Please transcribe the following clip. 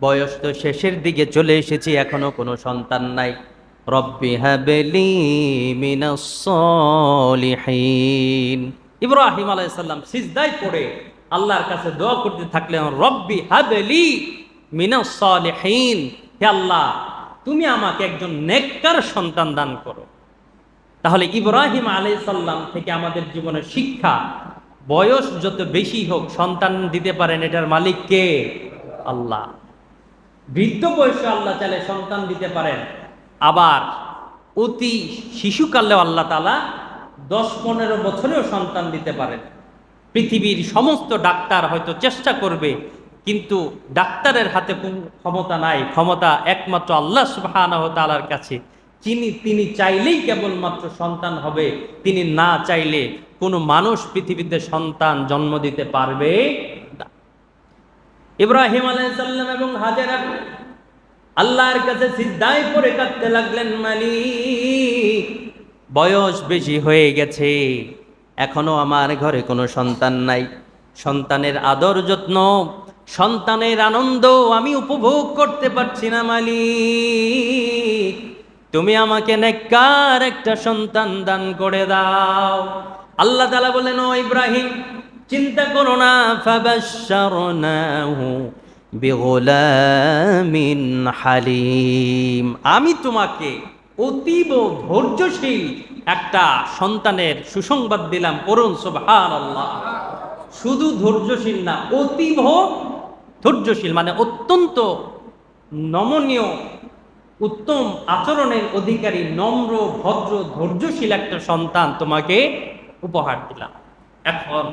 বয়স তো শেষের দিকে চলে এসেছি, এখনো কোনো সন্তান নাই। রব্বি হাবলি মিনাস সলিহিন। ইব্রাহিম আলাইহিস সালাম সিজদায় পড়ে আল্লাহর কাছে দোয়া করতে থাকলেন, রব্বি হাবলি মিনাস সলিহিন, হে আল্লাহ তুমি আমাকে একজন নেককার সন্তান দান করো। তাহলে ইব্রাহিম আলাইহিস সালাম থেকে আমাদের জীবনের শিক্ষা, বয়স যত বেশি হোক সন্তান দিতে পারেন এটার মালিক কে? আল্লাহ। বৃদ্ধ বয়সে আল্লাহ চাইলে সন্তান দিতে পারেন, আবার অতি শিশুকালেও আল্লাহ তাআলা 10-15 বছরেও সন্তান দিতে পারেন। পৃথিবীর সমস্ত ডাক্তার হয়তো চেষ্টা করবে, কিন্তু ডাক্তারের হাতে কোনো ক্ষমতা নাই, ক্ষমতা একমাত্র আল্লাহ সুবহানাহু ওয়া তাআলার কাছে। তিনি চাইলেই কেবলমাত্র সন্তান হবে, তিনি না চাইলে কোনো মানুষ পৃথিবীতে সন্তান জন্ম দিতে পারবে না। ইব্রাহিম আলাইহিস সালাম এবং হাজেরা আল্লাহর কাছে সিজদায় পড়ে কাঁদতে লাগলেন, মালিক বয়স বেশি হয়ে গেছে, এখনো আমার ঘরে কোনো সন্তান নাই। সন্তানের আদর যত্ন, সন্তানের আনন্দ আমি উপভোগ করতে পারছি না মালিক, তুমি আমাকে নেককার একটা সন্তান দান করে দাও। আল্লাহ তাআলা বলেন, ও ইব্রাহিম চিন্তা করো না, ফাবাশশারনাহু বিগুলামিন হালিম, আমি তোমাকে অতীব ধৈর্যশীল একটা সন্তানের সুসংবাদ দিলাম। পড়ুন সুবহানাল্লাহ। শুধু ধৈর্যশীল না, অতীব ধৈর্যশীল মানে অত্যন্ত নমনীয়, উত্তম আচরণের অধিকারী, নম্র ভদ্র ধৈর্যশীল একটা সন্তান তোমাকে উপহার দিলাম। এখন